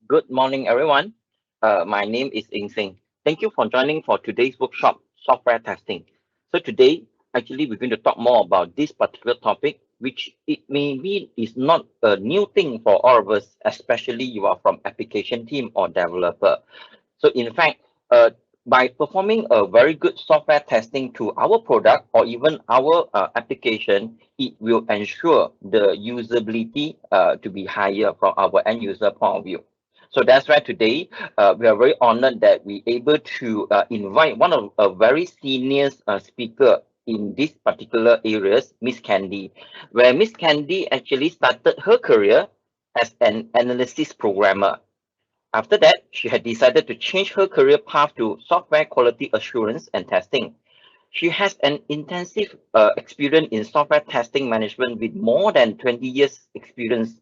Good morning, everyone. My name is Ing Sing. Thank you for joining for today's workshop, software testing. So today, actually, we're going to talk more about this particular topic, which it may be is not a new thing for all of us, especially you are from application team or developer. So in fact, by performing a very good software testing to our product or even our application, it will ensure the usability to be higher from our end user point of view. So that's why today we are very honored that we able to invite one of a very senior speaker in this particular areas, Miss Candy, where Miss Candy actually started her career as an analysis programmer. After that, she had decided to change her career path to software quality assurance and testing. She has an intensive experience in software testing management with more than 20 years experience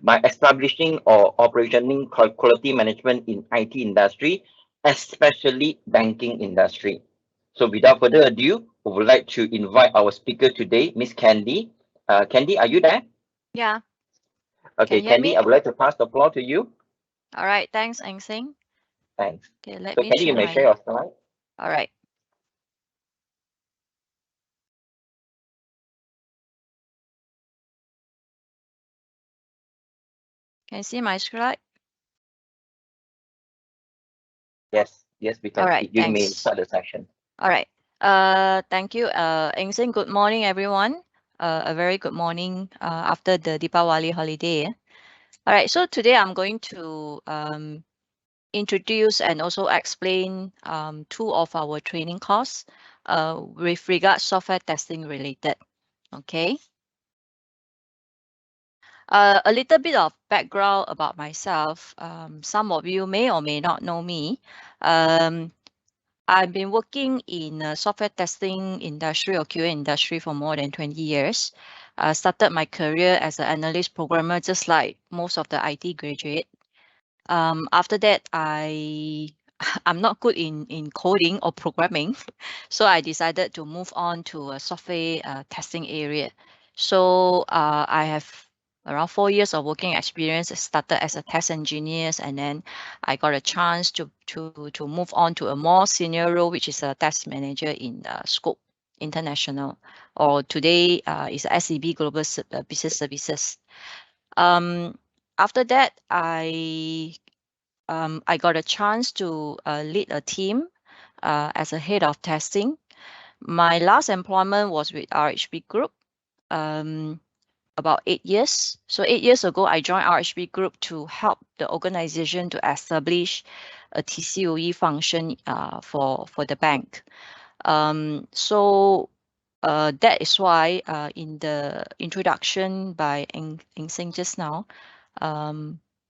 by establishing or operationing quality management in IT industry, especially banking industry. So without further ado, I would like to invite our speaker today, Miss Candy. Candy, are you there? Yeah, Okay, can you hear Candy, me? I would like to pass the floor to you. All right, thanks, Eng Sing. Thanks. Okay, let So me Candy, you share may share my. your slide. All right. Can you see my slide? Yes, we All can right, see. You may thanks. start the session. All right. Thank you, Eng Sing. Good morning, everyone. A very good morning after the Deepawali holiday. All right, so today I'm going to introduce and also explain two of our training courses with regards software testing related. Okay. A little bit of background about myself. Some of you may or may not know me. Um, I've been working in software testing industry or QA industry for more than 20 years. I started my career as an analyst programmer, just like most of the IT graduate. After that, I'm not good in coding or programming, so I decided to move on to a software testing area. So I have around 4 years of working experience. I started as a test engineer, and then I got a chance to move on to a more senior role, which is a test manager in Scope International, or today is SEB Global Business Services. Um, After that, I got a chance to lead a team as a head of testing. My last employment was with RHB Group, about 8 years. So 8 years ago, I joined RHB Group to help the organization to establish a TCOE function for the bank. That is why in the introduction by Eng Sing just now,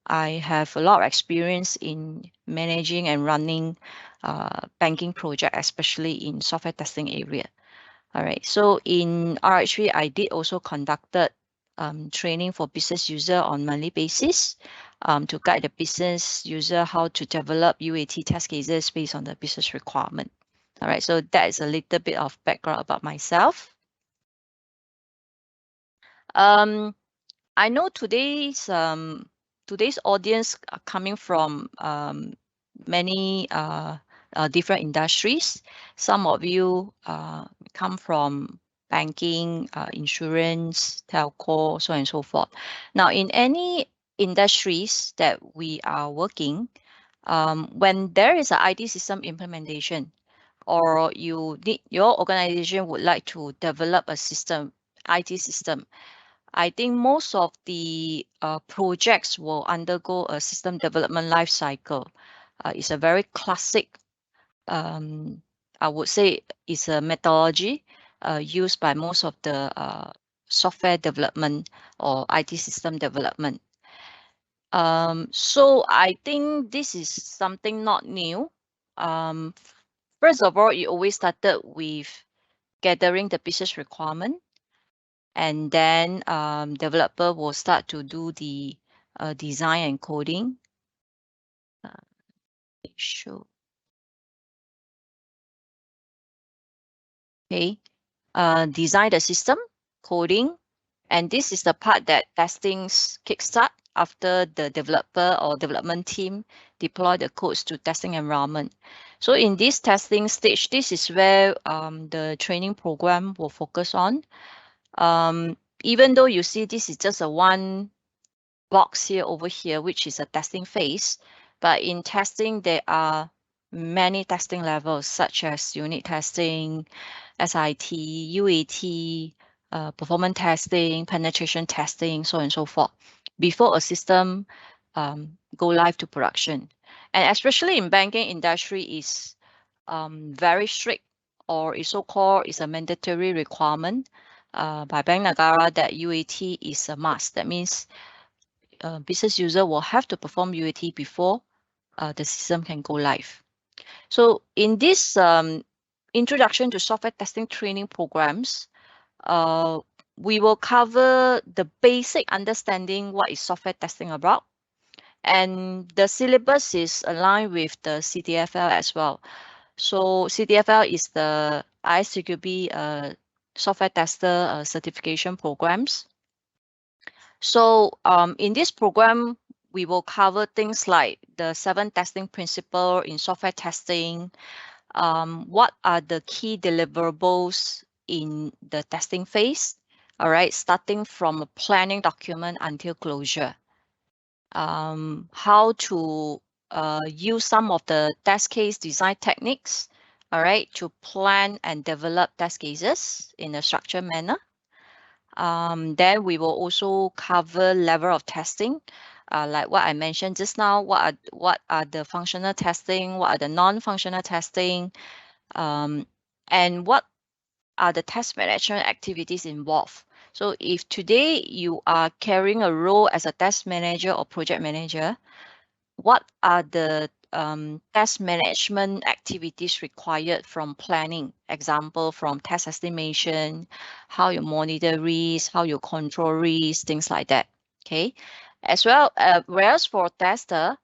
I have a lot of experience in managing and running banking project, especially in software testing area. All right. So in RHB, I did also conducted training for business user on monthly basis to guide the business user how to develop UAT test cases based on the business requirement. All right. So that is a little bit of background about myself. I know today's audience are coming from many different industries. Some of you come from banking, insurance, telco, so on and so forth. Now, in any industries that we are working, when there is an IT system implementation, or your organization would like to develop a system, IT system, I think most of the projects will undergo a system development life cycle. It's a very classic, I would say, it's a methodology used by most of the software development or IT system development. So I think this is something not new. Um, First of all, it always started with gathering the business requirement, and then developer will start to do the design and coding. Sure. Okay. Design the system, coding, and this is the part that testings kickstart after the developer or development team deploy the codes to testing environment. So in this testing stage, this is where the training program will focus on. Even though you see this is just a one box here over here, which is a testing phase, but in testing, there are many testing levels such as unit testing, SIT, UAT, performance testing, penetration testing, so on and so forth, before a system go live to production. And especially in banking industry is very strict, or is so-called is a mandatory requirement by Bank Negara that UAT is a must. That means business user will have to perform UAT before the system can go live. So in this introduction to software testing training programs, we will cover the basic understanding what is software testing about. And the syllabus is aligned with the CTFL as well. So CTFL is the ISTQB software tester certification programs. So in this program, we will cover things like the 7 testing principles in software testing. What are the key deliverables in the testing phase? All right, starting from a planning document until closure. How to use some of the test case design techniques, all right, to plan and develop test cases in a structured manner. Then we will also cover level of testing, like what I mentioned just now. What are the functional testing? What are the non-functional testing? And what are the test management activities involved? So if today you are carrying a role as a test manager or project manager, what are the test management activities required from planning? Example, from test estimation, how you monitor risk, how you control risk, things like that. Okay. As well, whereas for tester,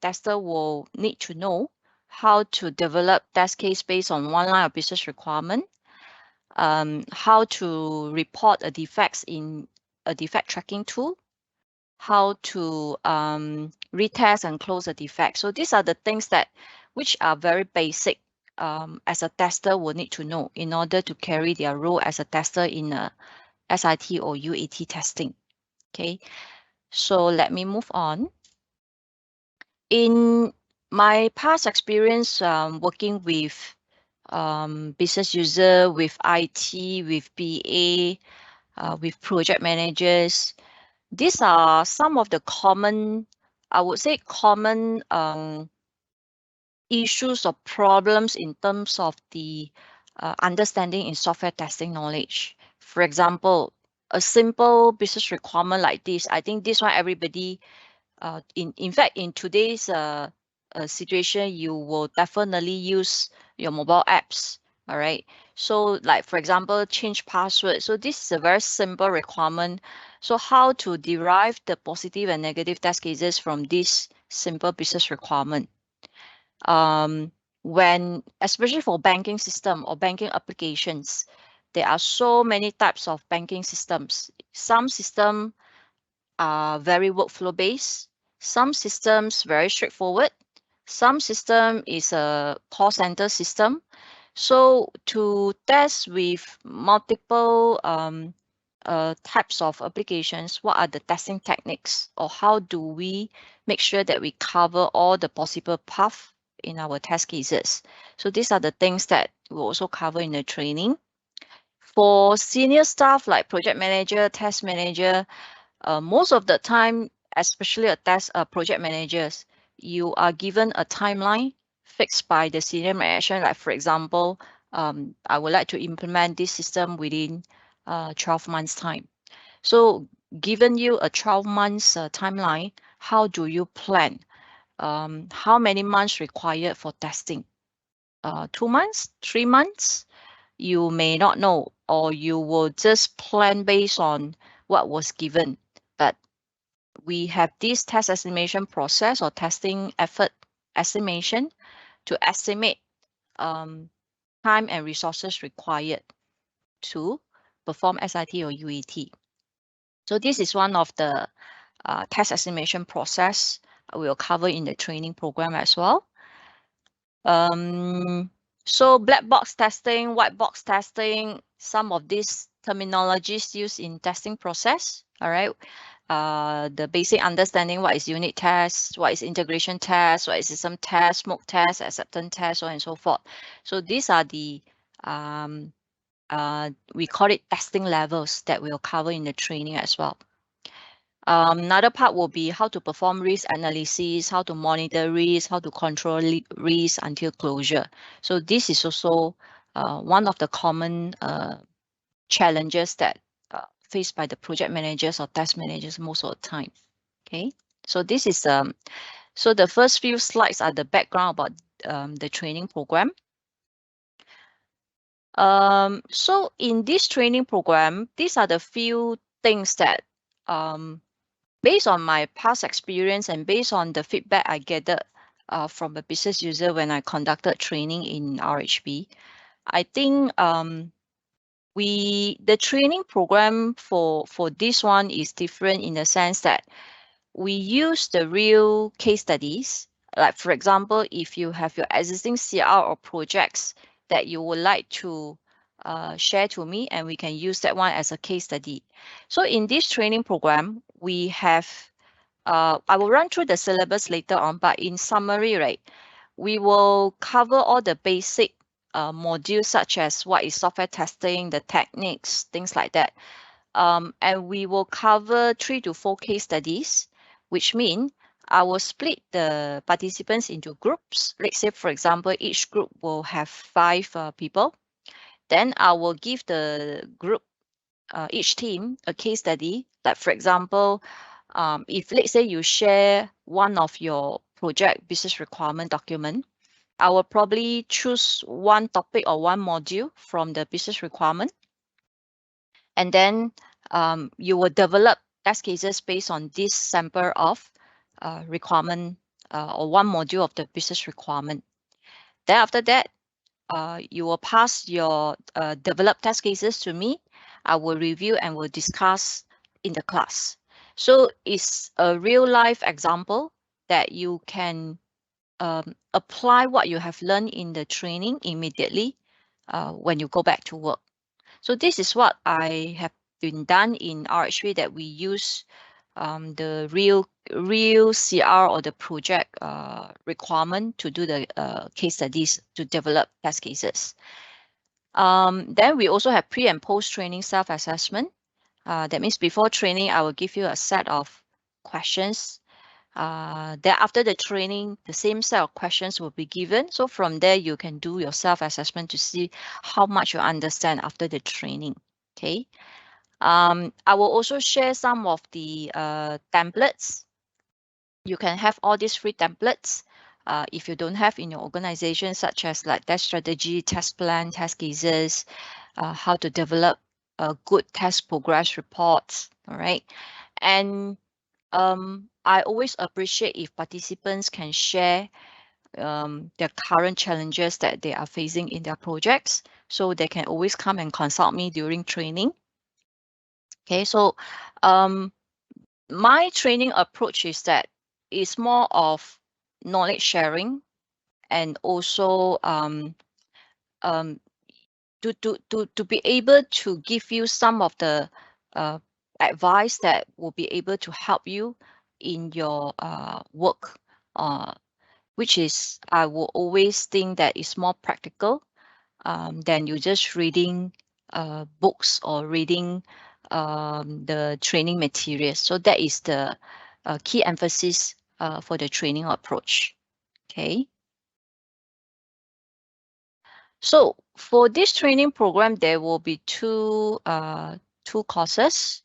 tester will need to know how to develop test case based on one line of business requirement, how to report a defects in a defect tracking tool, how to retest and close a defect. So these are the things that which are very basic as a tester will need to know in order to carry their role as a tester in a SIT or UAT testing. Okay, so let me move on. In my past experience working with business user, with IT, with BA, with project managers, these are some of the common, I would say, common issues or problems in terms of the understanding in software testing knowledge. For example, a simple business requirement like this, I think this one everybody, in fact, in today's situation, you will definitely use your mobile apps. All right. So like, for example, change password. So this is a very simple requirement. So how to derive the positive and negative test cases from this simple business requirement? When, especially for banking system or banking applications, there are so many types of banking systems. Some systems are very workflow based. Some systems very straightforward. Some system is a call center system. So to test with multiple types of applications, what are the testing techniques, or how do we make sure that we cover all the possible paths in our test cases? So these are the things that we'll also cover in the training. For senior staff like project manager, test manager, most of the time, especially project managers, you are given a timeline fixed by the senior management. Like, for example, I would like to implement this system within 12 months time. So given you a 12 months timeline, how do you plan? How many months required for testing? 2 months, 3 months? You may not know, or you will just plan based on what was given. But we have this test estimation process or testing effort estimation to estimate time and resources required to perform SIT or UAT. So this is one of the test estimation process we'll cover in the training program as well. So black box testing, white box testing, some of these terminologies used in testing process, all right? The basic understanding what is unit test, what is integration test, what is system test, smoke test, acceptance test, so on and so forth. So these are the, we call it testing levels that we'll cover in the training as well. Another part will be how to perform risk analysis, how to monitor risk, how to control risk until closure. So this is also one of the common challenges that faced by the project managers or test managers most of the time. Okay, so this is so the first few slides are the background about the training program. So in this training program, these are the few things that based on my past experience and based on the feedback I gathered from a business user when I conducted training in RHB, I think the training program for this one is different in the sense that we use the real case studies. Like for example, if you have your existing CR or projects that you would like to share to me, and we can use that one as a case study. So in this training program, we have, I will run through the syllabus later on, but in summary, right, we will cover all the basic modules such as what is software testing, the techniques, things like that. And we will cover 3 to 4 case studies, which mean I will split the participants into groups. Let's say, for example, each group will have 5 people. Then I will give the group, each team, a case study. Like for example, if let's say you share one of your project business requirement document, I will probably choose one topic or one module from the business requirement. And then you will develop test cases based on this sample of requirement or one module of the business requirement. Then after that, you will pass your developed test cases to me. I will review and will discuss in the class. So it's a real life example that you can apply what you have learned in the training immediately when you go back to work. So this is what I have been done in RHB, that we use the real CR or the project requirement to do the case studies to develop test cases. Then we also have pre and post training self-assessment. That means before training, I will give you a set of questions. Then after the training, the same set of questions will be given. So from there, you can do your self-assessment to see how much you understand after the training. Okay. I will also share some of the templates. You can have all these free templates if you don't have in your organization, such as like test strategy, test plan, test cases, how to develop a good test progress reports. All right. And I always appreciate if participants can share their current challenges that they are facing in their projects, so they can always come and consult me during training. Okay, so my training approach is that it's more of knowledge sharing, and also to be able to give you some of the advice that will be able to help you in your work, which is I will always think that is more practical than you just reading books or reading the training materials. So that is the key emphasis for the training approach. Okay. So for this training program, there will be two courses.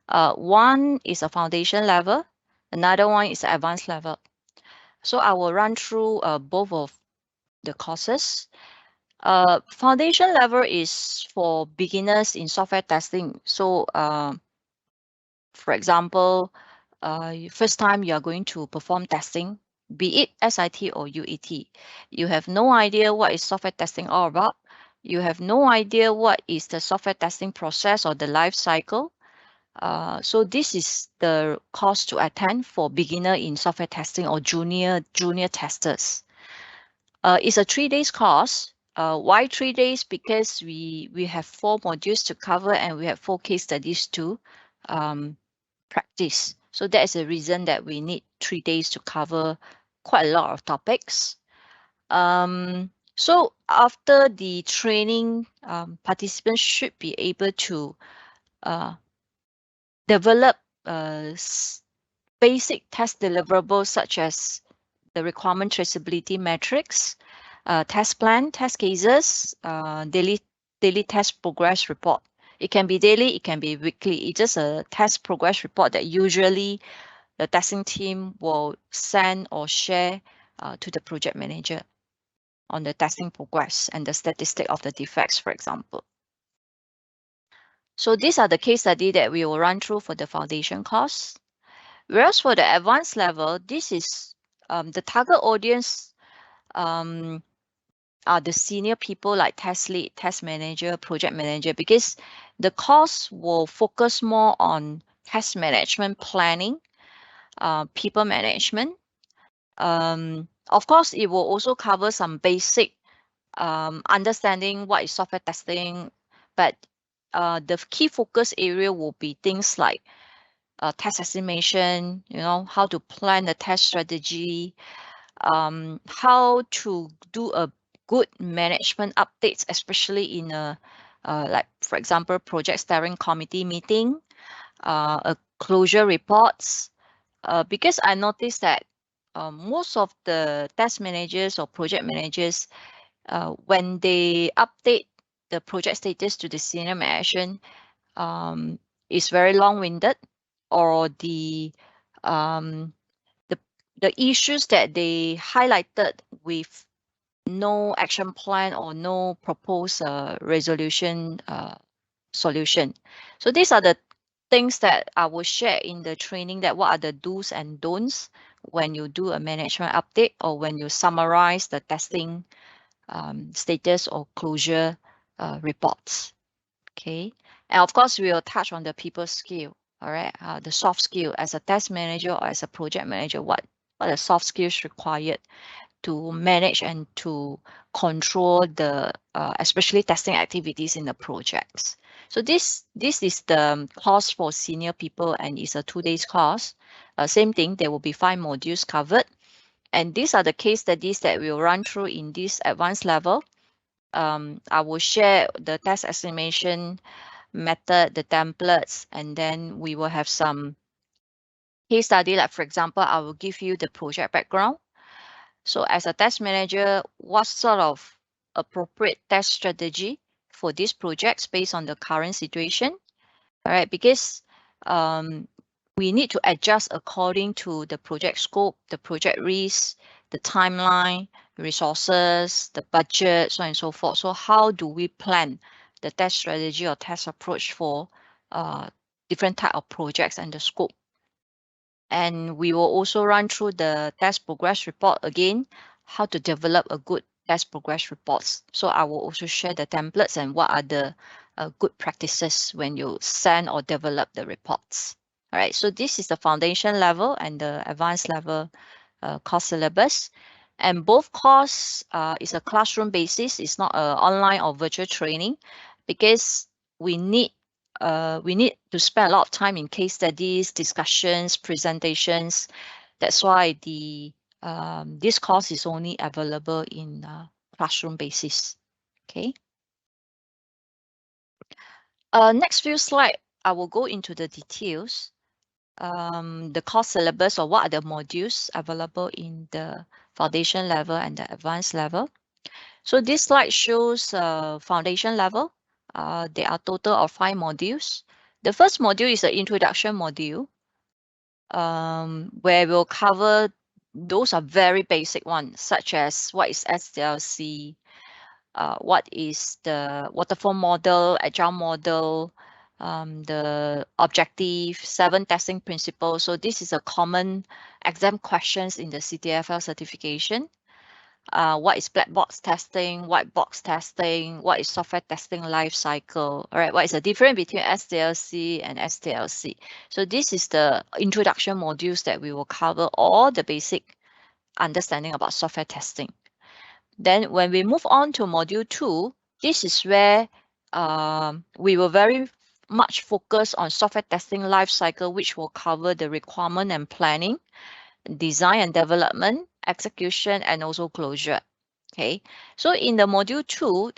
One is a foundation level, another one is advanced level. So I will run through both of the courses. Foundation level is for beginners in software testing. So for example, first time you are going to perform testing, be it SIT or UAT, you have no idea what is software testing all about. You have no idea what is the software testing process or the life cycle. So this is the course to attend for beginner in software testing or junior testers. It's a 3 days course. Why 3 days? Because we have 4 modules to cover and we have 4 case studies to practice. So that is the reason that we need 3 days to cover quite a lot of topics. So after the training, participants should be able to develop basic test deliverables such as the requirement traceability metrics, test plan, test cases, daily test progress report. It can be daily, it can be weekly. It's just a test progress report that usually the testing team will send or share to the project manager on the testing progress and the statistic of the defects, for example. So these are the case study that we will run through for the foundation course. Whereas for the advanced level, this is the target audience are the senior people like test lead, test manager, project manager, because the course will focus more on test management planning, people management. Of course, it will also cover some basic understanding what is software testing, but the key focus area will be things like test estimation, how to plan the test strategy, how to do a good management updates, especially in a like, for example, project steering committee meeting, a closure reports, because I noticed that most of the test managers or project managers, when they update the project status to the senior management, is very long-winded, or the issues that they highlighted with no action plan or no proposed resolution solution. So these are the things that I will share in the training, that what are the do's and don'ts when you do a management update or when you summarize the testing status or closure reports. Okay, and of course we will touch on the people skill. All right, the soft skill as a test manager or as a project manager, what are the soft skills required to manage and to control the especially testing activities in the projects. So this is the course for senior people, and it's a 2 days course. Same thing, there will be 5 modules covered, and these are the case studies that we'll run through in this advanced level. I will share the test estimation method, the templates, and then we will have some case study. Like, for example, I will give you the project background. So as a test manager, what sort of appropriate test strategy for these projects based on the current situation? All right, because we need to adjust according to the project scope, the project risk, the timeline, the resources, the budget, so on and so forth. So how do we plan the test strategy or test approach for different type of projects and the scope? And we will also run through the test progress report again, how to develop a good test progress reports. So I will also share the templates and what are the good practices when you send or develop the reports. All right, so this is the foundation level and the advanced level course syllabus. And both course is a classroom basis. It's not an online or virtual training, because we need to spend a lot of time in case studies, discussions, presentations. That's why the this course is only available in classroom basis. Okay. Next few slides, I will go into the details. The course syllabus, or what are the modules available in the foundation level and the advanced level. So this slide shows foundation level. There are total of 5 modules. The first module is the introduction module, where we'll cover those are very basic ones, such as what is SDLC, what is the waterfall model, agile model, the objective, 7 testing principles. So this is a common exam questions in the CTFL certification. what is black box testing, white box testing, what is software testing life cycle, all right, what is the difference between SDLC and STLC. So this is the introduction modules that we will cover all the basic understanding about software testing. Then when we move on to module 2, this is where we will very much focus on software testing life cycle, which will cover the requirement and planning, design and development, execution, and also closure. Okay, so in the module 2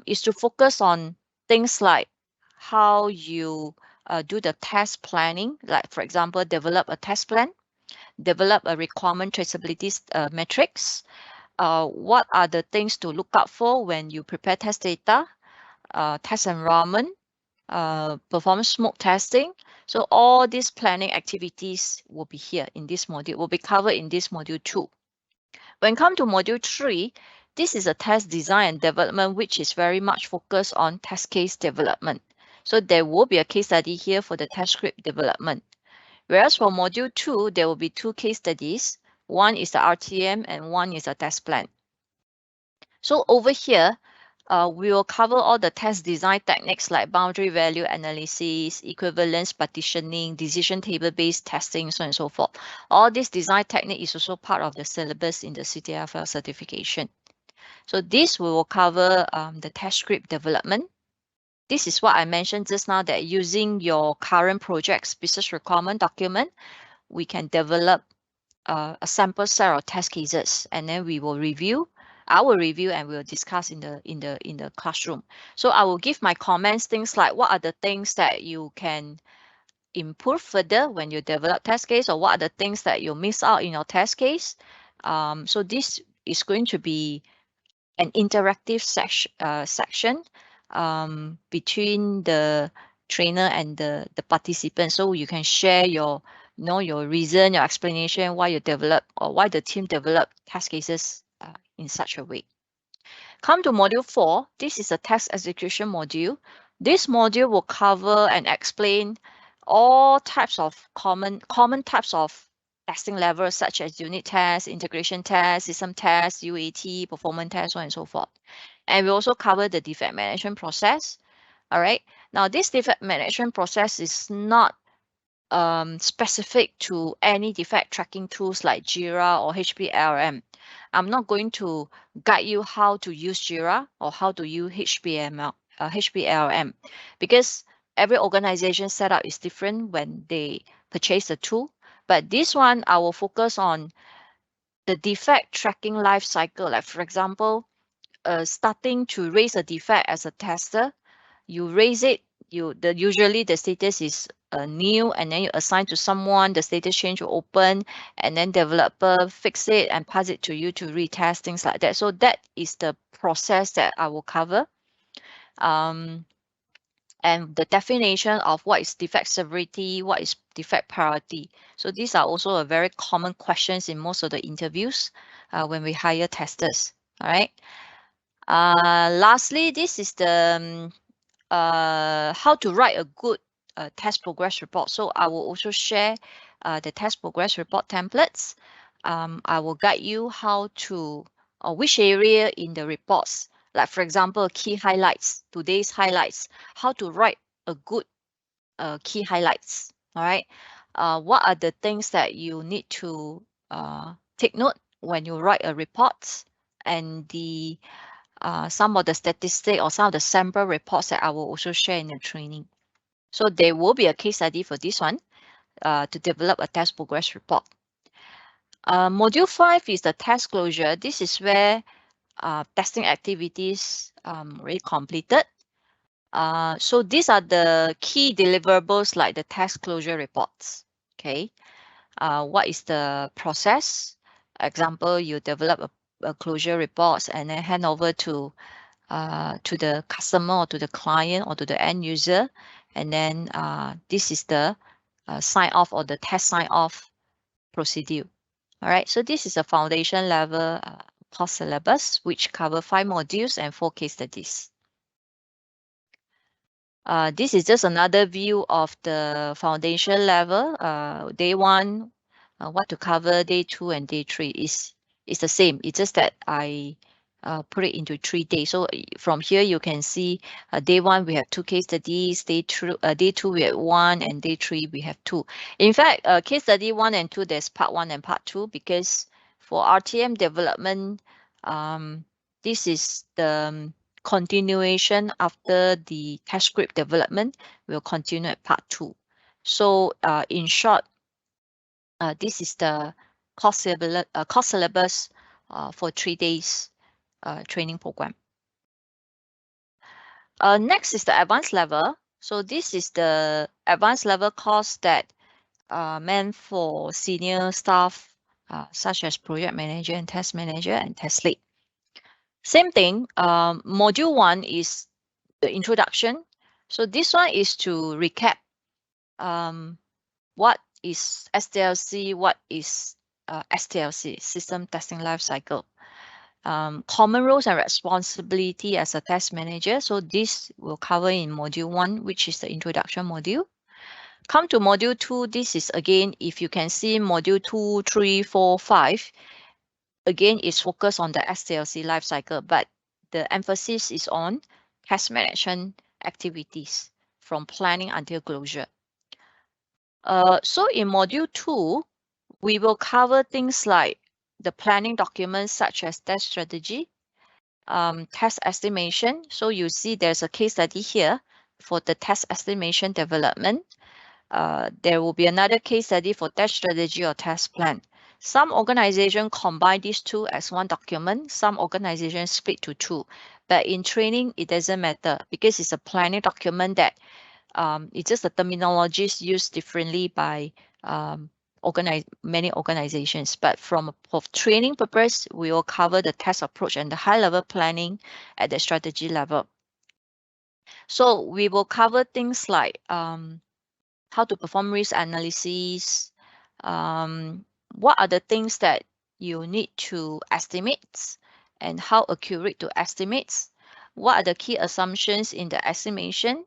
is to focus on things like how you do the test planning, like for example, develop a test plan, develop a requirement traceability metrics, what are the things to look out for when you prepare test data, test environment, perform smoke testing. So all these planning activities will be here in this module, will be covered in this module 2. When come to module 3, this is a test design and development, which is very much focused on test case development. So there will be a case study here for the test script development. Whereas for module 2, there will be 2 case studies. One is the RTM and one is a test plan. So over here, we will cover all the test design techniques like boundary value analysis, equivalence partitioning, decision table-based testing, so on and so forth. All this design technique is also part of the syllabus in the CTFL certification. So this we will cover the test script development. This is what I mentioned just now, that using your current project's business requirement document, we can develop a sample set of test cases, and then we will review. I will review and we'll discuss in the classroom. So I will give my comments, things like what are the things that you can improve further when you develop test case, or what are the things that you miss out in your test case. So this is going to be an interactive section between the trainer and the participant. So you can share your your reason, your explanation, why you develop or why the team developed test cases in such a way. Come to module 4. This is a test execution module. This module will cover and explain all types of common types of testing levels, such as unit tests, integration tests, system tests, UAT, performance tests, so on and so forth. And we also cover the defect management process. All right. Now, this defect management process is not specific to any defect tracking tools like Jira or HPLM. I'm not going to guide you how to use Jira or how to use HPLM, because every organization setup is different when they purchase the tool. But this one, I will focus on the defect tracking life cycle. Like for example, starting to raise a defect as a tester, you raise it. Usually the status is new, and then you assign to someone, the status change will open, and then developer fix it and pass it to you to retest, things like that. So that is the process that I will cover. And the definition of what is defect severity, what is defect priority. So these are also a very common questions in most of the interviews when we hire testers. All right. Lastly, this is the how to write a good test progress report. So I will also share the test progress report templates. I will guide you how to, or which area in the reports, like for example, key highlights, today's highlights, how to write a good key highlights. All right. What are the things that you need to take note when you write a report, and the some of the statistics or some of the sample reports that I will also share in the training. So there will be a case study for this one to develop a test progress report. Module 5 is the test closure. This is where testing activities already completed. So these are the key deliverables, like the test closure reports. Okay, what is the process? Example, you develop a closure reports and then hand over to the customer or to the client or to the end user, and then this is the sign off or the test sign off procedure. All right, so this is a foundation level course syllabus, which cover 5 modules and 4 case studies. This is just another view of the foundation level. Day 1, what to cover. Day 2 and day 3 is it's the same. It's just that I put it into 3 days. So from here, you can see day 1, we have 2 case studies, day 2, we have 1, and day 3, we have 2. In fact, case study 1 and 2, there's part 1 and part 2, because for RTM development, this is the continuation after the test script development. We'll continue at part 2. So in short, this is the course syllabus for 3 days training program. Next is the advanced level. So this is the advanced level course that meant for senior staff such as project manager and test lead. Same thing, module 1 is the introduction. So this one is to recap what is STLC, what is STLC, System Testing Life Cycle. Common roles and responsibility as a test manager. So this will cover in module 1, which is the introduction module. Come to module 2, this is again, if you can see module 2, 3, 4, 5, again, is focused on the STLC life cycle, but the emphasis is on test management activities from planning until closure. So in module 2, we will cover things like the planning documents such as test strategy, test estimation. So you see there's a case study here for the test estimation development. There will be another case study for test strategy or test plan. Some organizations combine these two as one document. Some organizations split to 2. But in training, it doesn't matter because it's a planning document that it's just the terminologies used differently by many organizations. But for training purpose, we will cover the test approach and the high-level planning at the strategy level. So we will cover things like how to perform risk analysis, what are the things that you need to estimate and how accurate to estimates, what are the key assumptions in the estimation,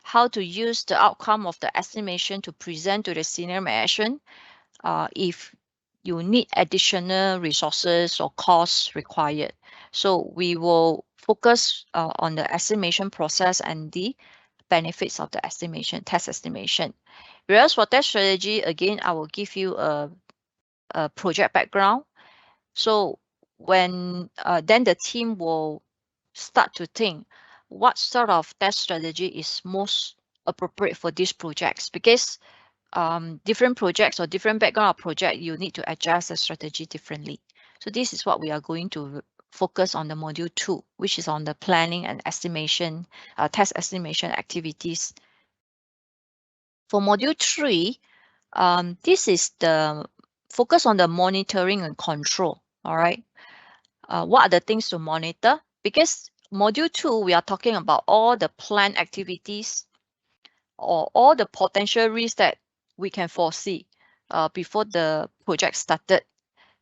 how to use the outcome of the estimation to present to the senior management if you need additional resources or costs required. So we will focus on the estimation process and the benefits of the estimation, test estimation. Whereas for test strategy, again, I will give you a project background. So when then the team will start to think what sort of test strategy is most appropriate for these projects, because different projects or different background of project, you need to adjust the strategy differently. So this is what we are going to focus on the module 2, which is on the planning and estimation, test estimation activities. For module 3, this is the focus on the monitoring and control. All right. What are the things to monitor? Because module 2, we are talking about all the planned activities or all the potential risks that we can foresee before the project started.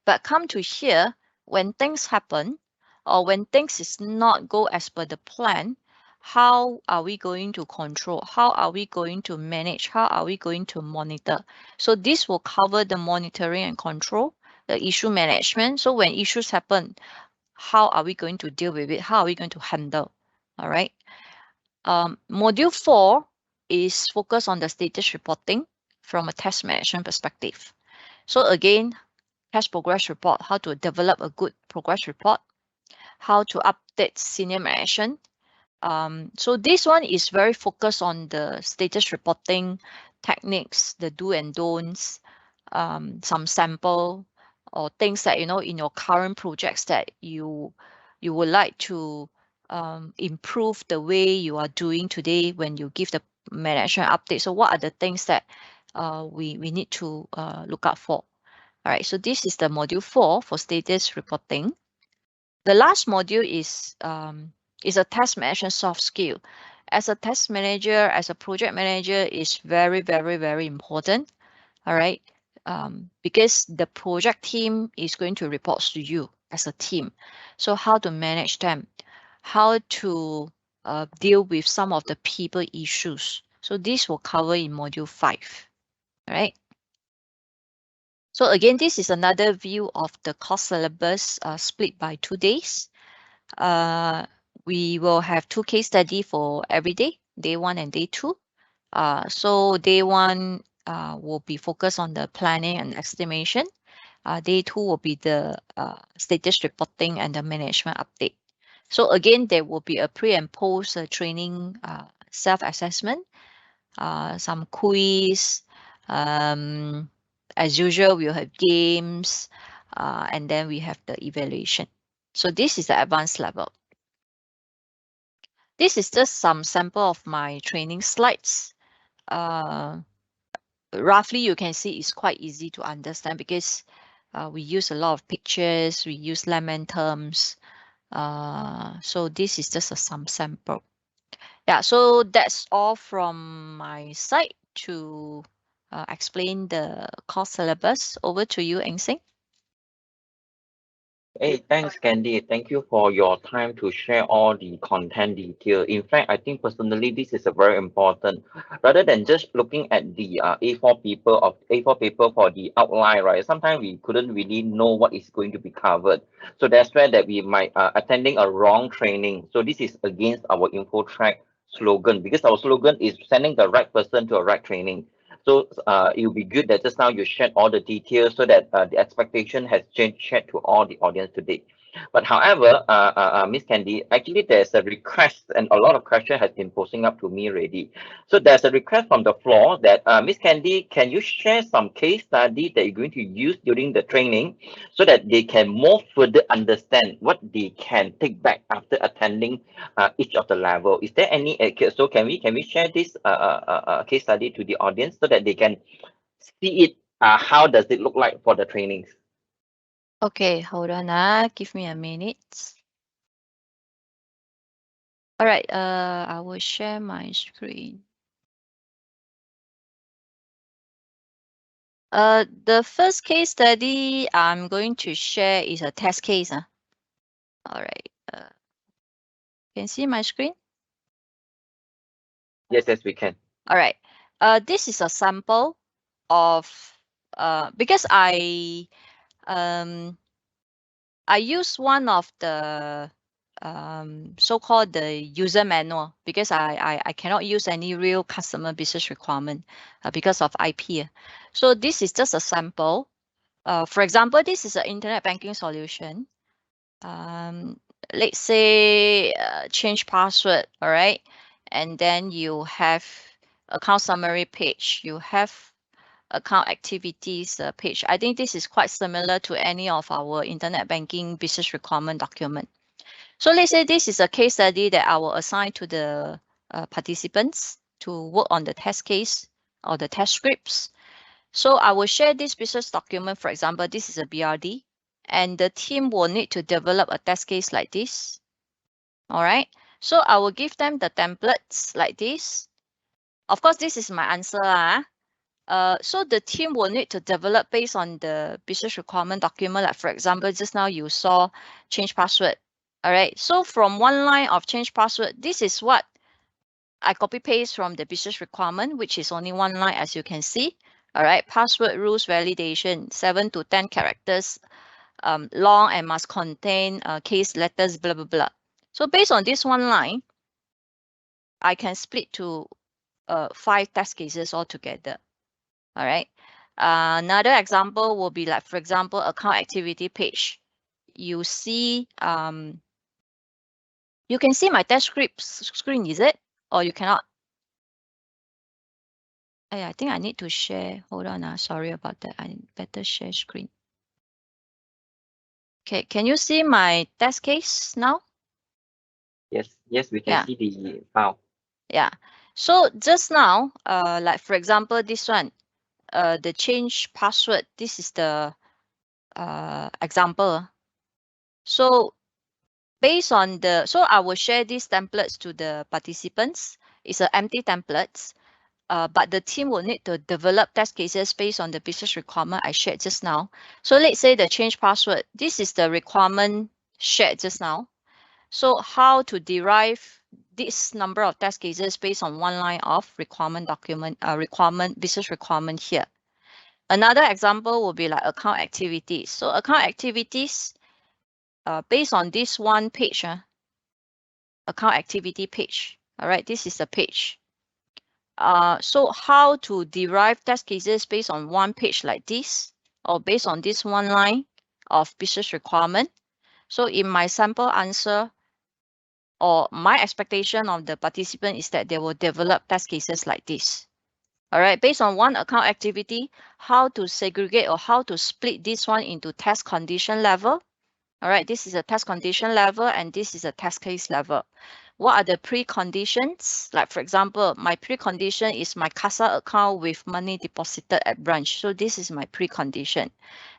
But come to here, when things happen or when things is not go as per the plan, how are we going to control? How are we going to manage? How are we going to monitor? So this will cover the monitoring and control, the issue management. So when issues happen, how are we going to deal with it? How are we going to handle? All right. Module 4 is focused on the status reporting from a test management perspective. So again, test progress report, how to develop a good progress report, how to update senior management. So this one is very focused on the status reporting techniques, the do and don'ts, some sample or things that, in your current projects that you would like to improve the way you are doing today when you give the management update. So what are the things that we need to look out for? All right, so this is the module 4 for status reporting. The last module is a test management soft skill. As a test manager, as a project manager, is very, very, very important. All right, because the project team is going to report to you as a team. So how to manage them, how to deal with some of the people issues. So this will cover in module 5. All right. So again, this is another view of the course syllabus split by 2 days. We will have 2 case study for every day, day 1 and day 2. So day 1 will be focused on the planning and estimation. Day 2 will be the status reporting and the management update. So again, there will be a pre and post training self-assessment, some quiz. As usual, we'll have games, and then we have the evaluation. So this is the advanced level. This is just some sample of my training slides. Roughly, you can see it's quite easy to understand because we use a lot of pictures, we use layman terms. So this is just some sample. Yeah, so that's all from my side to explain the course syllabus. Over to you, Eng Seng. Hey, thanks, Candy. Thank you for your time to share all the content detail. In fact, I think personally this is a very important. Rather than just looking at the A4 paper for the outline, right? Sometimes we couldn't really know what is going to be covered. So that's where that we might attending a wrong training. So this is against our InfoTrack slogan, because our slogan is sending the right person to a right training. So it will be good that just now you shared all the details so that the expectation has changed shared to all the audience today. But however, Miss Candy, actually there's a request and a lot of questions has been posting up to me already. So there's a request from the floor that Miss Candy, can you share some case study that you're going to use during the training so that they can more further understand what they can take back after attending each of the level? Is there any so can we share this case study to the audience so that they can see it? How does it look like for the trainings? Okay, hold on. Give me a minute. All right, I will share my screen. The first case study I'm going to share is a test case. All right, can you see my screen? Yes, we can. All right, this is a sample of, because I use one of the so-called the user manual because I cannot use any real customer business requirement because of IP. So this is just a sample. For example, this is an internet banking solution. Let's say change password, all right? And then you have account summary page. You have account activities page. I think this is quite similar to any of our internet banking business requirement document. So let's say this is a case study that I will assign to the participants to work on the test case or the test scripts. So I will share this business document. For example, this is a BRD, and the team will need to develop a test case like this. All right. So I will give them the templates like this. Of course, this is my answer. So the team will need to develop based on the business requirement document. Like for example, just now you saw change password. All right. So from one line of change password, this is what I copy paste from the business requirement, which is only one line, as you can see. All right. Password rules validation, 7 to 10 characters long and must contain case letters, blah, blah, blah. So based on this one line, I can split to 5 test cases altogether. All right. Another example will be like, for example, account activity page. You see, you can see my test script screen, is it? Or you cannot? I think I need to share. Hold on. Sorry about that. I better share screen. Okay, can you see my test case now? Yes, we can see the file. Yeah. So just now, like for example, this one, the change password. This is the example. So based on the, so I will share these templates to the participants. It's an empty templates, but the team will need to develop test cases based on the business requirement I shared just now. So let's say the change password. This is the requirement shared just now. So how to derive this number of test cases based on one line of requirement document, business requirement here. Another example will be like account activities. So account activities, based on this one page, account activity page. All right, this is the page. So how to derive test cases based on one page like this, or based on this one line of business requirement. So in my sample answer, or my expectation of the participant is that they will develop test cases like this. All right, based on one account activity, how to segregate or how to split this one into test condition level. All right, this is a test condition level and this is a test case level. What are the preconditions? Like for example, my precondition is my CASA account with money deposited at branch. So this is my precondition.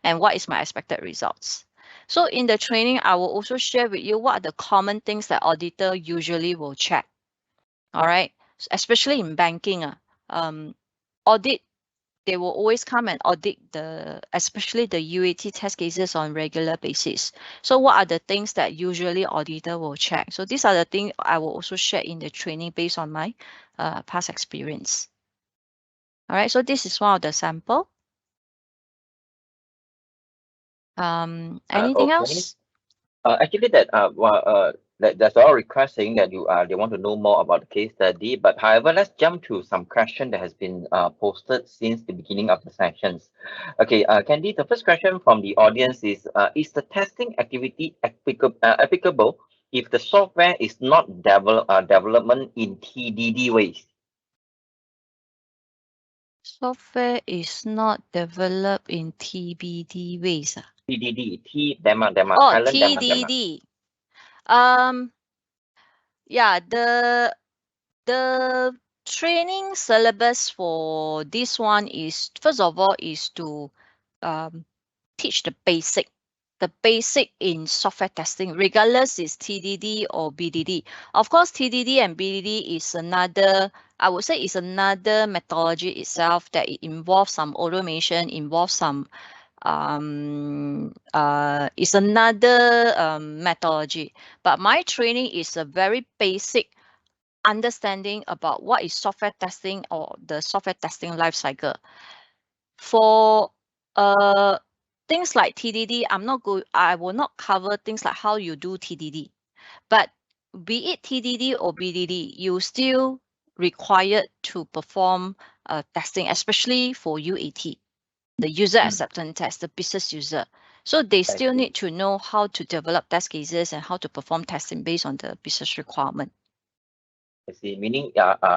And what is my expected results? So in the training, I will also share with you what are the common things that auditor usually will check. All right, especially in banking, audit, they will always come and audit especially the UAT test cases on regular basis. So what are the things that usually auditor will check? So these are the things I will also share in the training based on my past experience. All right, so this is one of the sample. Anything else? Actually, there's a request saying that they want to know more about the case study. But however, let's jump to some question that has been posted since the beginning of the sessions. Okay, Candy, the first question from the audience is the testing activity applicable if the software is not development in TDD ways? Software is not developed in TBD ways. TDD, Denmark, Oh, Thailand, Denmark. TDD. Yeah, the training syllabus for this one is, first of all, is to teach the basic in software testing, regardless is TDD or BDD. Of course, TDD and BDD is another, I would say, is another methodology itself that it involves some automation, involves some is another methodology. But my training is a very basic understanding about what is software testing or the software testing life cycle. For things like TDD, I will not cover things like how you do TDD. But be it TDD or BDD, you still required to perform testing, especially for UAT, the user acceptance test, the business user. So they still need to know how to develop test cases and how to perform testing based on the business requirement. I see, meaning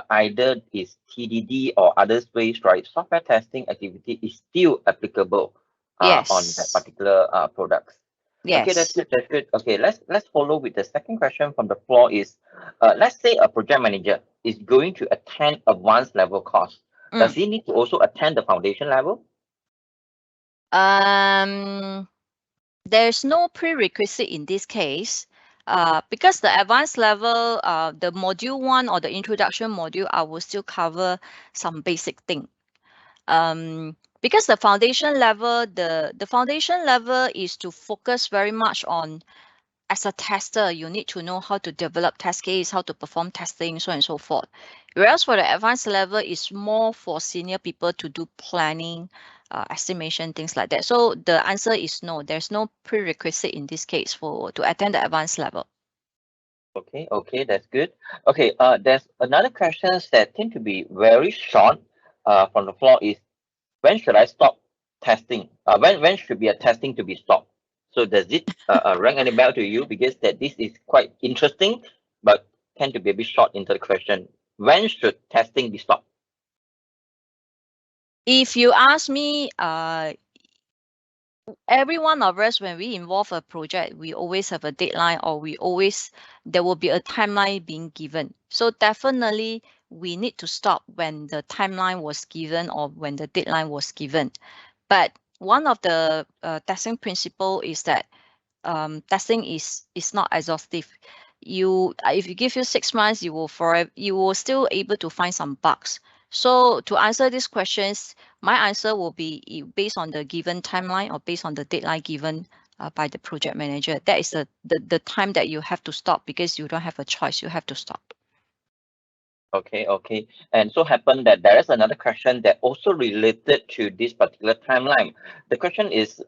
either is TDD or other ways, right? Software testing activity is still applicable on that particular products. Yes. Okay, that's good. That's good. Okay, let's follow with the second question from the floor is, let's say a project manager is going to attend advanced level course. Does he need to also attend the foundation level? There's no prerequisite in this case. Because the advanced level, the module 1 or the introduction module, I will still cover some basic thing. Because the foundation level, the foundation level is to focus very much on, as a tester, you need to know how to develop test case, how to perform testing, so on and so forth. Whereas for the advanced level, is more for senior people to do planning, estimation, things like that. So the answer is no. There's no prerequisite in this case to attend the advanced level. Okay, that's good. Okay, there's another question that seems to be very short from the floor is, when should I stop testing? When should be a testing to be stopped? So does it ring any bell to you? Because that this is quite interesting, but tend to be a bit short into the question. When should testing be stopped? If you ask me, every one of us, when we involve a project, we always have a deadline, or there will be a timeline being given. So definitely we need to stop when the timeline was given or when the deadline was given. But one of the testing principle is that testing is not exhaustive. If you give you 6 months, you will still able to find some bugs. So to answer these questions, my answer will be based on the given timeline or based on the deadline given by the project manager. That is the time that you have to stop, because you don't have a choice. You have to stop. Okay, okay. And so happened that there is another question that also related to this particular timeline. The question is,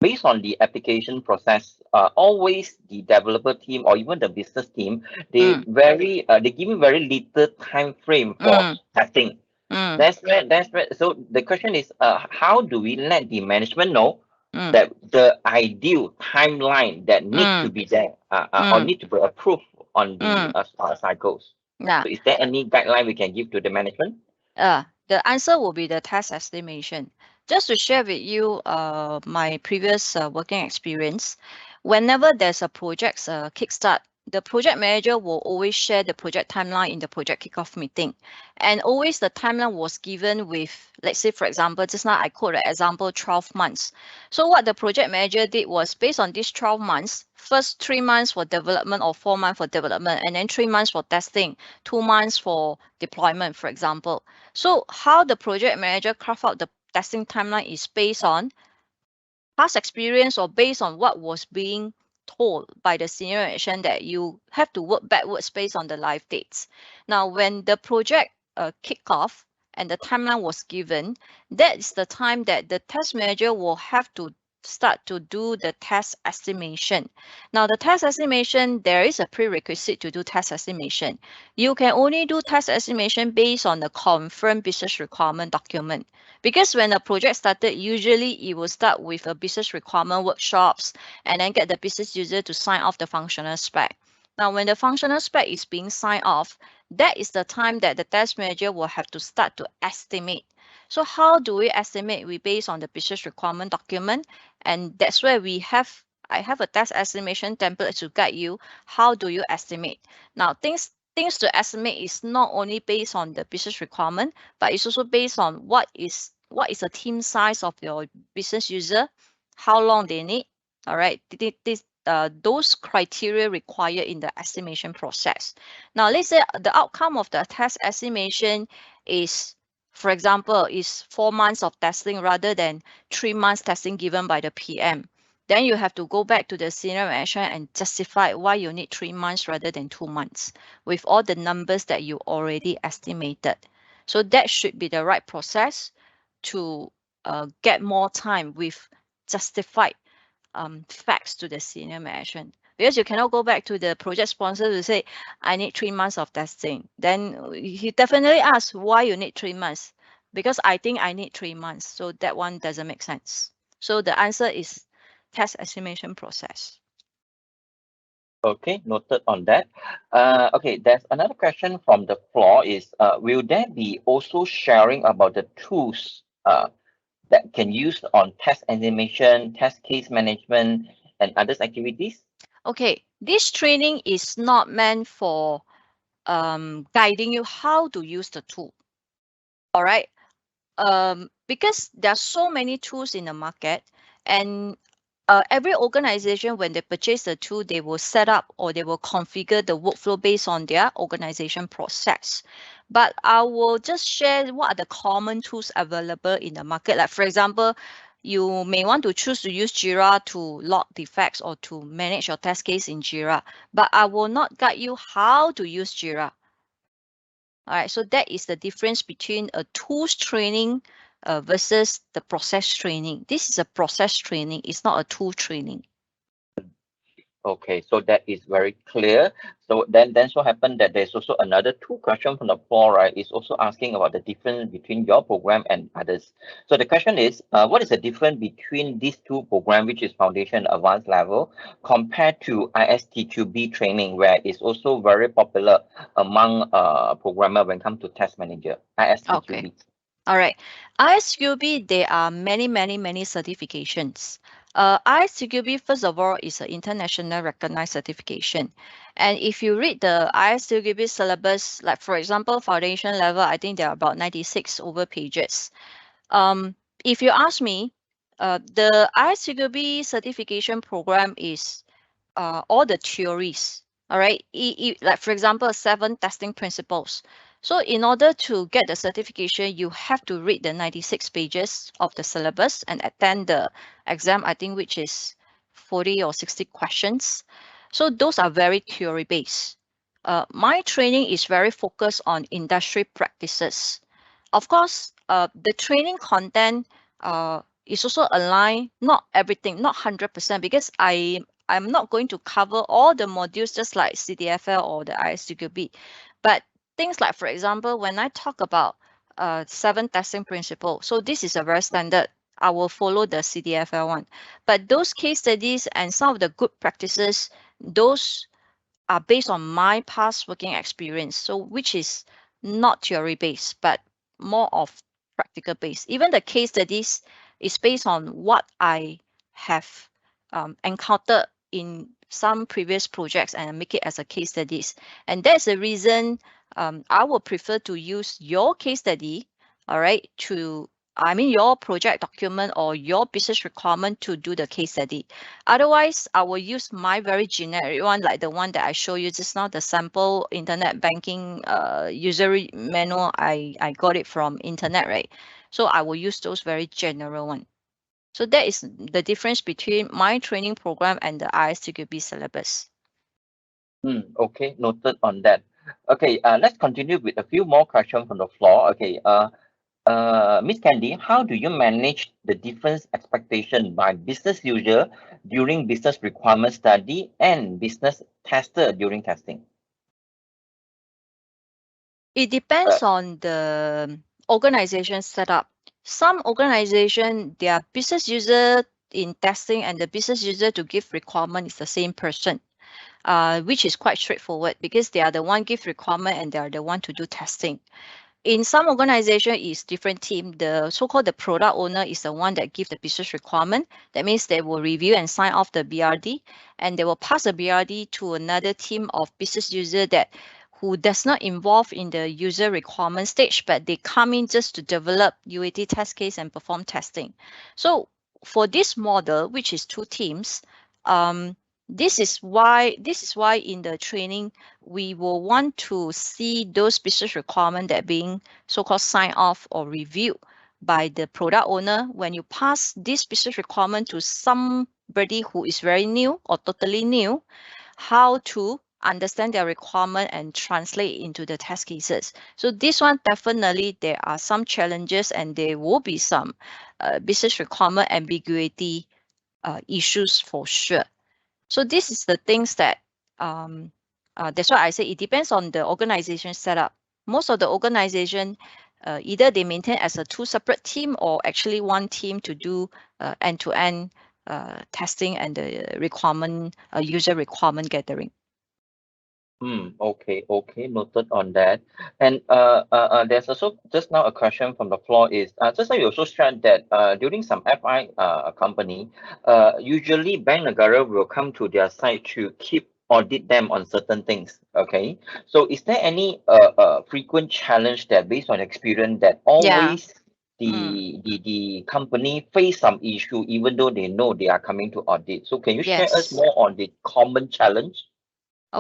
based on the application process, always the developer team or even the business team, they give you very little time frame for testing. That's where. So the question is, how do we let the management know that the ideal timeline that need to be there, or need to be approved on the cycles? Yeah. So is there any guideline we can give to the management? The answer will be the test estimation. Just to share with you my previous working experience, whenever there's a project kickstart, the project manager will always share the project timeline in the project kickoff meeting. And always the timeline was given with, let's say, for example, just now I quote an example, 12 months. So what the project manager did was based on these 12 months, first 3 months for development or 4 months for development, and then 3 months for testing, 2 months for deployment, for example. So how the project manager craft out the testing timeline is based on past experience or based on what was being told by the senior management that you have to work backwards based on the live dates. Now, when the project kicked off and the timeline was given, that is the time that the test manager will have to start to do the test estimation. Now, the test estimation, there is a prerequisite to do test estimation. You can only do test estimation based on the confirmed business requirement document. Because when a project started, usually it will start with a business requirement workshops and then get the business user to sign off the functional spec. Now, when the functional spec is being signed off, that is the time that the test manager will have to start to estimate. So how do we estimate? We base on the business requirement document, and that's where I have a test estimation template to guide you. How do you estimate? Now, things to estimate is not only based on the business requirement, but it's also based on what is the team size of your business user, how long they need. All right, those criteria required in the estimation process. Now, let's say the outcome of the test estimation is, for example, is 4 months of testing rather than 3 months testing given by the PM. Then you have to go back to the senior management and justify why you need 3 months rather than 2 months with all the numbers that you already estimated. So that should be the right process to get more time with justified facts to the senior management. Because you cannot go back to the project sponsor to say, I need 3 months of testing. Then he definitely asks why you need 3 months. Because I think I need 3 months. So that one doesn't make sense. So the answer is test estimation process. Okay, noted on that. Okay, there's another question from the floor is, will there be also sharing about the tools that can use on test animation, test case management, and others activities? Okay, this training is not meant for guiding you how to use the tool. All right. Because there are so many tools in the market, and every organization, when they purchase the tool, they will set up or they will configure the workflow based on their organization process. But I will just share what are the common tools available in the market. Like, for example, you may want to choose to use Jira to log defects or to manage your test case in Jira, but I will not guide you how to use Jira. All right, so that is the difference between a tools training versus the process training. This is a process training. It's not a tool training. Okay, so that is very clear. So then so happened that there's also another two questions from the floor, right? Is also asking about the difference between your program and others. So the question is, what is the difference between these two programs, which is foundation advanced level, compared to ISTQB training, where it's also very popular among programmer when it comes to test manager, ISTQB. Okay. All right. ISTQB, there are many certifications. ISTQB, first of all, is an international recognized certification. And if you read the ISTQB syllabus, like for example, foundation level, I think there are about 96 over pages. If you ask me, the ISTQB certification program is all the theories. All right. Like for example, 7 testing principles. So in order to get the certification, you have to read the 96 pages of the syllabus and attend the exam, I think, which is 40 or 60 questions. So those are very theory based. my training is very focused on industry practices. Of course, the training content is also aligned, not everything, not 100%, because I'm not going to cover all the modules just like CDFL or the ISTQB. But things like, for example, when I talk about 7 testing principles, so this is a very standard. I will follow the CDFL one. But those case studies and some of the good practices, those are based on my past working experience, so which is not theory based, but more of practical based. Even the case studies is based on what I have encountered in some previous projects and make it as a case studies. And that's the reason I would prefer to use your case study, all right, your project document or your business requirement to do the case study. Otherwise, I will use my very generic one, like the one that I show you just now, the sample internet banking user manual. I got it from internet, right? So I will use those very general one. So that is the difference between my training program and the ISTQB syllabus. Okay, noted on that. Okay, let's continue with a few more questions from the floor. Okay, Miss Candy, how do you manage the different expectation by business user during business requirement study and business tester during testing? It depends on the organization setup. Some organization, their business user in testing and the business user to give requirement is the same person, which is quite straightforward because they are the one give requirement and they are the one to do testing. In some organization, is different team. The so-called the product owner is the one that give the business requirement. That means they will review and sign off the BRD, and they will pass the BRD to another team of business user who does not involve in the user requirement stage, but they come in just to develop UAT test case and perform testing. So for this model, which is 2 teams, this is why in the training we will want to see those business requirements that being so-called sign off or review by the product owner. When you pass this business requirement to somebody who is very new or totally new, how to understand their requirement and translate into the test cases. So this one, definitely there are some challenges and there will be some business requirement ambiguity issues for sure. So this is the things that, that's why I say it depends on the organization setup. Most of the organization, either they maintain as a 2 separate team or actually 1 team to do end-to-end testing and the requirement, user requirement gathering. Okay, noted on that. And there's also just now a question from the floor is just now you also shared that during some FI company, usually Bank Negara will come to their site to keep audit them on certain things. Okay, so is there any frequent challenge that based on experience that always the company face some issue even though they know they are coming to audit? So can you share us more on the common challenge?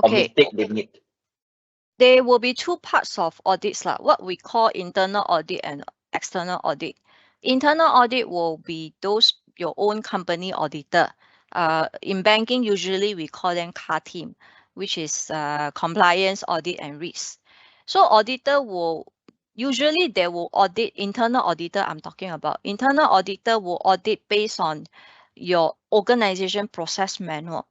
Or mistake they made? There will be 2 parts of audits, what we call internal audit and external audit. Internal audit will be those your own company auditor. In banking, usually we call them CAR team, which is compliance, audit, and risk. So auditor will usually they will audit internal auditor. I'm talking about internal auditor will audit based on your organization process manual.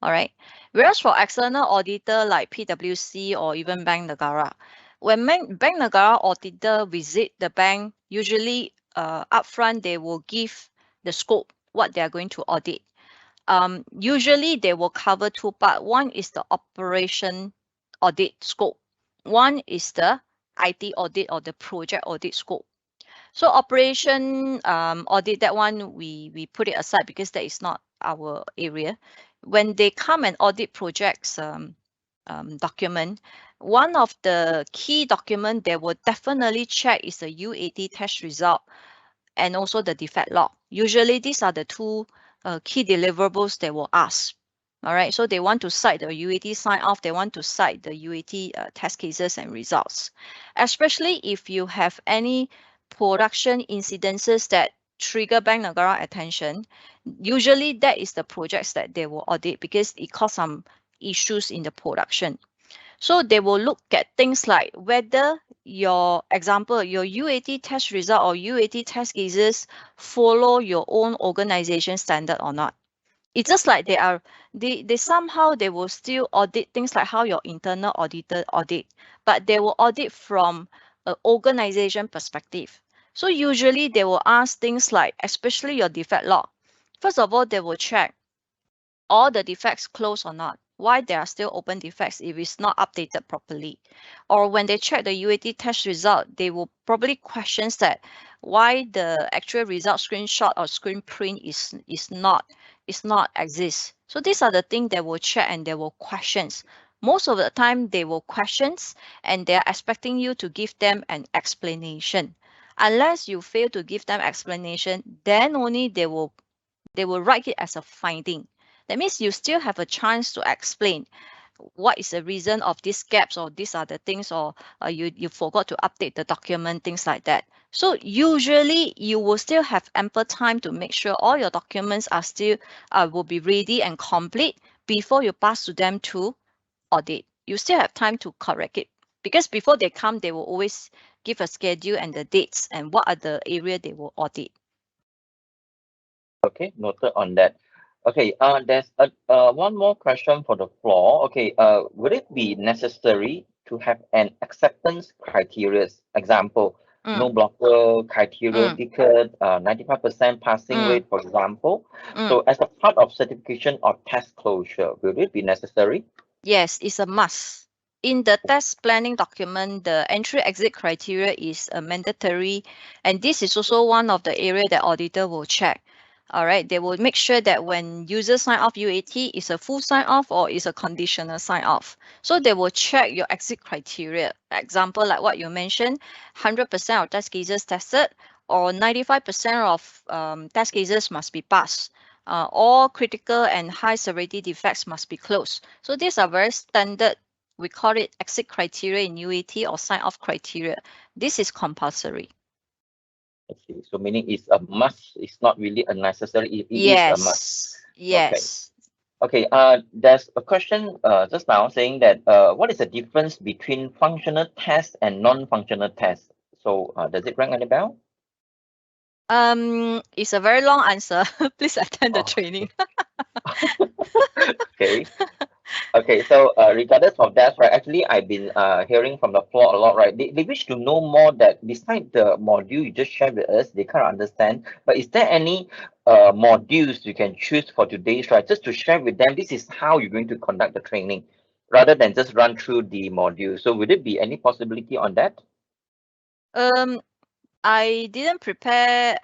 All right. Whereas for external auditor like PwC or even Bank Negara, when Bank Negara auditor visit the bank, usually upfront they will give the scope, what they are going to audit. Usually they will cover 2 parts. One is the operation audit scope. One is the IT audit or the project audit scope. So operation audit, that one we put it aside because that is not our area. When they come and audit projects document, one of the key document they will definitely check is the UAT test result and also the defect log. Usually these are the 2 key deliverables they will ask. All right, so they want to cite the UAT sign off, they want to cite the UAT test cases and results. Especially if you have any production incidences that trigger Bank Negara attention, usually that is the projects that they will audit because it caused some issues in the production. So they will look at things like whether your UAT test result or UAT test cases follow your own organization standard or not. It's just like they somehow they will still audit things like how your internal auditor audit, but they will audit from an organization perspective. So usually they will ask things like, especially your defect log. First of all, they will check all the defects closed or not, why there are still open defects if it's not updated properly. Or when they check the UAT test result, they will probably question that why the actual result screenshot or screen print is not exist. So these are the things they will check and they will questions. Most of the time they will questions and they are expecting you to give them an explanation. Unless you fail to give them explanation, then only they will write it as a finding. That means you still have a chance to explain what is the reason of these gaps, or these are the things, or you forgot to update the document, things like that. So usually you will still have ample time to make sure all your documents are still will be ready and complete before you pass to them to audit. You still have time to correct it, because before they come, they will always give a schedule and the dates and what are the area they will audit. Okay, noted on that. Okay, there's one more question for the floor. Okay, would it be necessary to have an acceptance criteria? Example, no blocker criteria ticket, 95% passing rate, for example. So as a part of certification or test closure, will it be necessary? Yes, it's a must. In the test planning document, the entry-exit criteria is mandatory, and this is also one of the area that auditor will check. All right, they will make sure that when users sign off UAT, is a full sign off or is a conditional sign off. So they will check your exit criteria. Example, like what you mentioned, 100% of test cases tested or 95% of test cases must be passed. All critical and high severity defects must be closed. So these are very standard. We call it exit criteria in UAT or sign off criteria. This is compulsory. I see. So meaning it's a must. It's not really a necessary. It Yes. is a must. Yes. Okay. There's a question just now saying that what is the difference between functional tests and non-functional tests? So does it ring any bell? It's a very long answer. Please attend the Oh. training. Okay. Okay, so regardless of that, right, actually I've been hearing from the floor a lot, right? They wish to know more that beside the module you just shared with us, they can't understand. But is there any modules you can choose for today's, right? Just to share with them, this is how you're going to conduct the training, rather than just run through the module. So would it be any possibility on that? I didn't prepare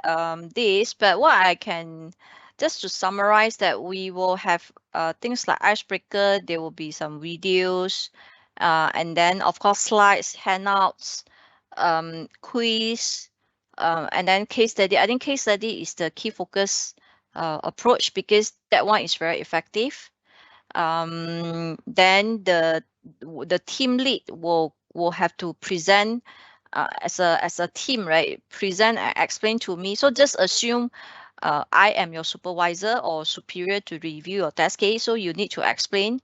this, but what I can, just to summarize, that we will have things like icebreaker, there will be some videos, and then of course slides, handouts, quiz, and then case study. I think case study is the key focus approach, because that one is very effective. Then the team lead will have to present as a team, right? Present and explain to me. So just assume I am your supervisor or superior to review your test case. So you need to explain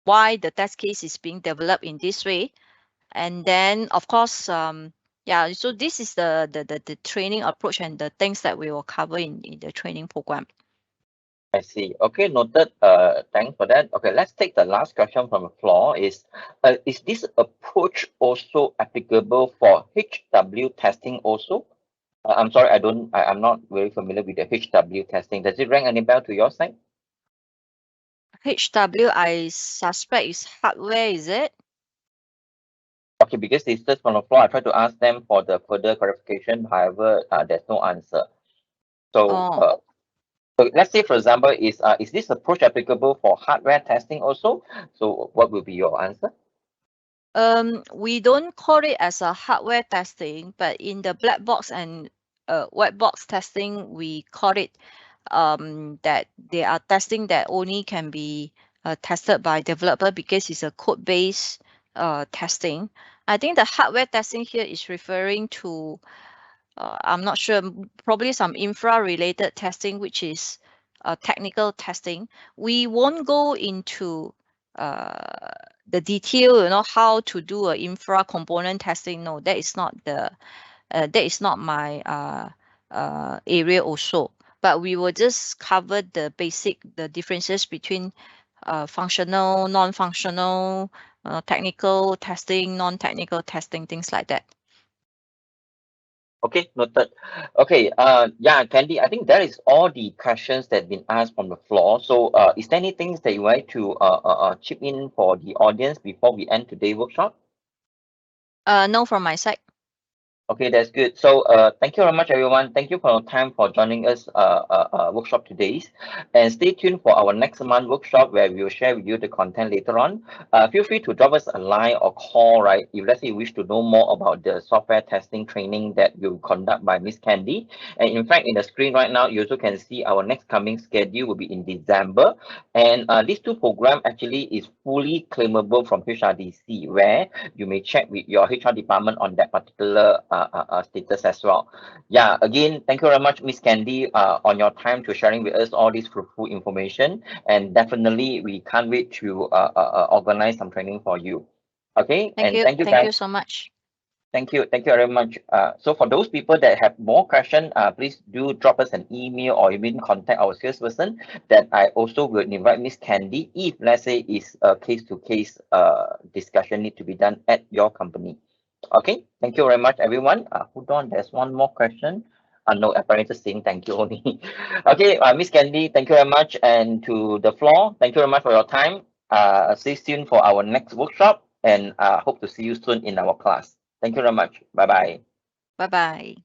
why the test case is being developed in this way. And then of course, yeah, so this is the training approach and the things that we will cover in the training program. I see. Okay, noted. Thanks for that. Okay, let's take the last question from the floor. Is this approach also applicable for HW testing also? I'm sorry, I'm not very familiar with the HW testing. Does it ring any bell to your side? HW, I suspect is hardware, is it? Okay, because it's just from the floor, I tried to ask them for the further clarification. However, there's no answer. So, so let's say, for example, is this approach applicable for hardware testing also? So what will be your answer? We don't call it as a hardware testing, but in the black box and white box testing, we call it that they are testing that only can be tested by developer, because it's a code-based testing. I think the hardware testing here is referring to, I'm not sure, probably some infra-related testing, which is technical testing. We won't go into detail, you know, how to do a infra component testing. No, that is not my area also. But we will just cover the differences between functional, non-functional, technical testing, non-technical testing, things like that. Okay, noted. Okay, yeah, Candy, I think that is all the questions that have been asked from the floor. So, is there anything that you would like to chip in for the audience before we end today's workshop? No, from my side. Okay, that's good. So, thank you very much, everyone. Thank you for your time for joining us workshop today. And stay tuned for our next month workshop where we will share with you the content later on. Feel free to drop us a line or call, right? If let's say you wish to know more about the software testing training that will conduct by Miss Candy. And in fact, in the screen right now, you also can see our next coming schedule will be in December. And these two programs actually is fully claimable from HRDC, where you may check with your HR department on that particular status as well. Yeah, again, thank you very much, Miss Candy, on your time to sharing with us all this fruitful information. And definitely, we can't wait to organize some training for you. Okay, Thank and you. thank you, Thank guys. you so much. Thank you very much. So for those people that have more questions, please do drop us an email or even contact our salesperson. That I also will invite Miss Candy if let's say is a case-to-case discussion need to be done at your company. Okay, thank you very much, everyone. Hold on, there's one more question. No, apparently saying thank you only. Okay, Miss Candy, thank you very much, and to the floor, thank you very much for your time. Stay tuned for our next workshop, and hope to see you soon in our class. Thank you very much. Bye bye. Bye-bye.